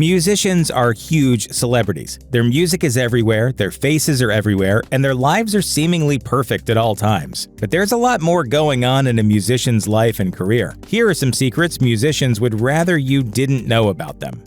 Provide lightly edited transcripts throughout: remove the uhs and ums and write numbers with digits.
Musicians are huge celebrities. Their music is everywhere, their faces are everywhere, and their lives are seemingly perfect at all times. But there's a lot more going on in a musician's life and career. Here are some secrets musicians would rather you didn't know about them.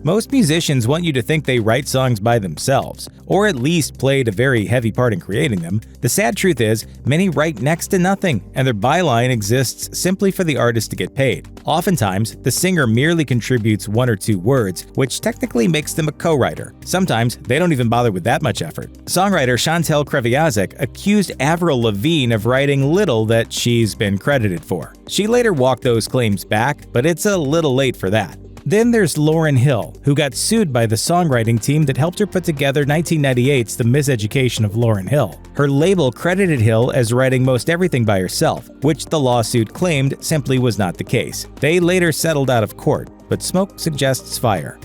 Most musicians want you to think they write songs by themselves, or at least played a very heavy part in creating them. The sad truth is, many write next to nothing, and their byline exists simply for the artist to get paid. Oftentimes, the singer merely contributes one or two words, which technically makes them a co-writer. Sometimes, they don't even bother with that much effort. Songwriter Chantel Kreviazek accused Avril Lavigne of writing little that she's been credited for. She later walked those claims back, but it's a little late for that. Then there's Lauryn Hill, who got sued by the songwriting team that helped her put together 1998's The Miseducation of Lauryn Hill. Her label credited Hill as writing most everything by herself, which the lawsuit claimed simply was not the case. They later settled out of court, but smoke suggests fire.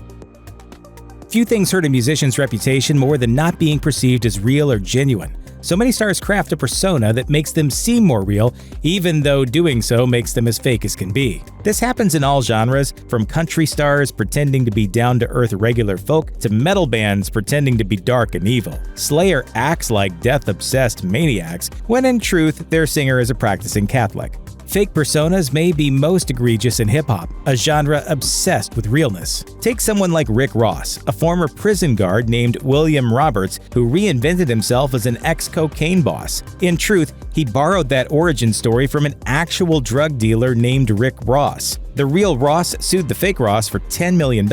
Few things hurt a musician's reputation more than not being perceived as real or genuine. So many stars craft a persona that makes them seem more real, even though doing so makes them as fake as can be. This happens in all genres, from country stars pretending to be down-to-earth regular folk to metal bands pretending to be dark and evil. Slayer acts like death-obsessed maniacs, when in truth their singer is a practicing Catholic. Fake personas may be most egregious in hip-hop, a genre obsessed with realness. Take someone like Rick Ross, a former prison guard named William Roberts who reinvented himself as an ex-cocaine boss. In truth, he borrowed that origin story from an actual drug dealer named Rick Ross. The real Ross sued the fake Ross for $10 million,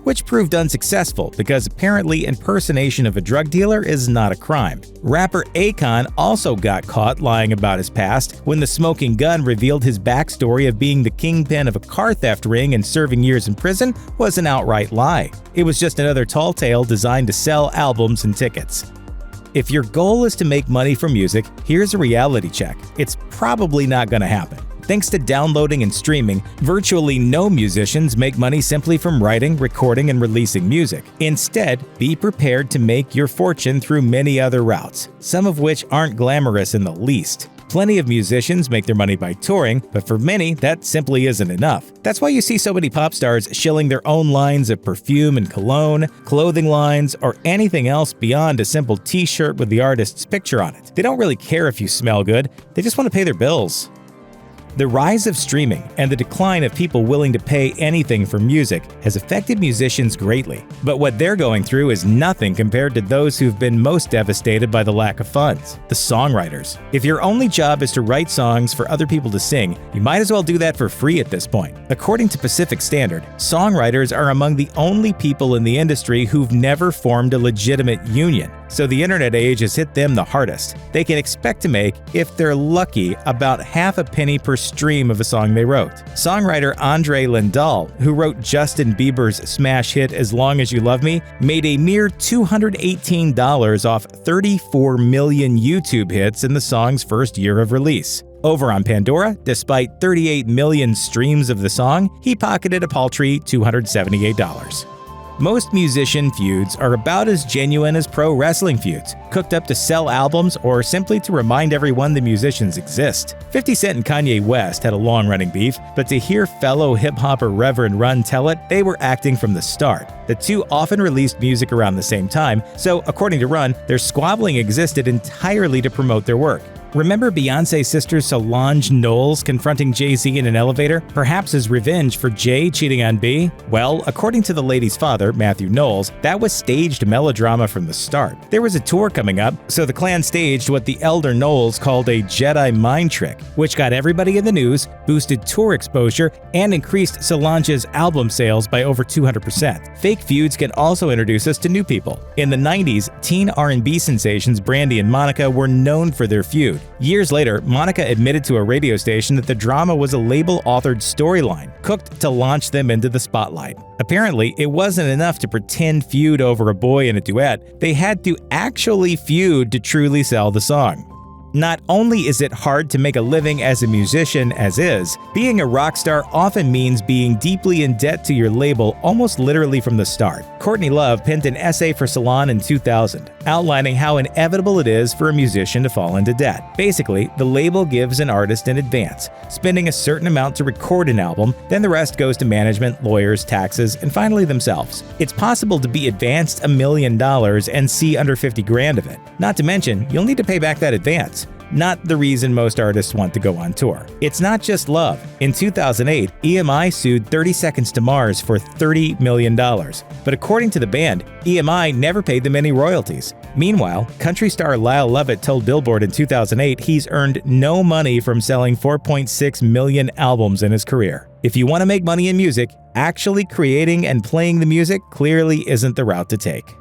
which proved unsuccessful because apparently impersonation of a drug dealer is not a crime. Rapper Akon also got caught lying about his past when the Smoking Gun revealed his backstory of being the kingpin of a car theft ring and serving years in prison was an outright lie. It was just another tall tale designed to sell albums and tickets. If your goal is to make money from music, here's a reality check. It's probably not going to happen. Thanks to downloading and streaming, virtually no musicians make money simply from writing, recording, and releasing music. Instead, be prepared to make your fortune through many other routes, some of which aren't glamorous in the least. Plenty of musicians make their money by touring, but for many, that simply isn't enough. That's why you see so many pop stars shilling their own lines of perfume and cologne, clothing lines, or anything else beyond a simple t-shirt with the artist's picture on it. They don't really care if you smell good, they just want to pay their bills. The rise of streaming and the decline of people willing to pay anything for music has affected musicians greatly. But what they're going through is nothing compared to those who've been most devastated by the lack of funds, the songwriters. If your only job is to write songs for other people to sing, you might as well do that for free at this point. According to Pacific Standard, songwriters are among the only people in the industry who've never formed a legitimate union. So the internet age has hit them the hardest. They can expect to make, if they're lucky, about half a penny per stream of a song they wrote. Songwriter Andre Lindahl, who wrote Justin Bieber's smash hit As Long As You Love Me, made a mere $218 off 34 million YouTube hits in the song's first year of release. Over on Pandora, despite 38 million streams of the song, he pocketed a paltry $278. Most musician feuds are about as genuine as pro wrestling feuds, cooked up to sell albums or simply to remind everyone the musicians exist. 50 Cent and Kanye West had a long-running beef, but to hear fellow hip-hopper Reverend Run tell it, they were acting from the start. The two often released music around the same time, so according to Run, their squabbling existed entirely to promote their work. Remember Beyoncé's sister Solange Knowles confronting Jay-Z in an elevator, perhaps as revenge for Jay cheating on B? Well, according to the lady's father, Matthew Knowles, that was staged melodrama from the start. There was a tour coming up, so the clan staged what the elder Knowles called a Jedi mind trick, which got everybody in the news, boosted tour exposure, and increased Solange's album sales by over 200%. Fake feuds can also introduce us to new people. In the 90s, teen R&B sensations Brandy and Monica were known for their feud. Years later, Monica admitted to a radio station that the drama was a label-authored storyline, cooked to launch them into the spotlight. Apparently, it wasn't enough to pretend feud over a boy in a duet, they had to actually feud to truly sell the song. Not only is it hard to make a living as a musician as is, being a rock star often means being deeply in debt to your label almost literally from the start. Courtney Love penned an essay for Salon in 2000, outlining how inevitable it is for a musician to fall into debt. Basically, the label gives an artist an advance, spending a certain amount to record an album, then the rest goes to management, lawyers, taxes, and finally themselves. It's possible to be advanced $1 million and see under 50 grand of it. Not to mention, you'll need to pay back that advance. Not the reason most artists want to go on tour. It's not just love. In 2008, EMI sued 30 Seconds to Mars for $30 million. But according to the band, EMI never paid them any royalties. Meanwhile, country star Lyle Lovett told Billboard in 2008 he's earned no money from selling 4.6 million albums in his career. If you want to make money in music, actually creating and playing the music clearly isn't the route to take.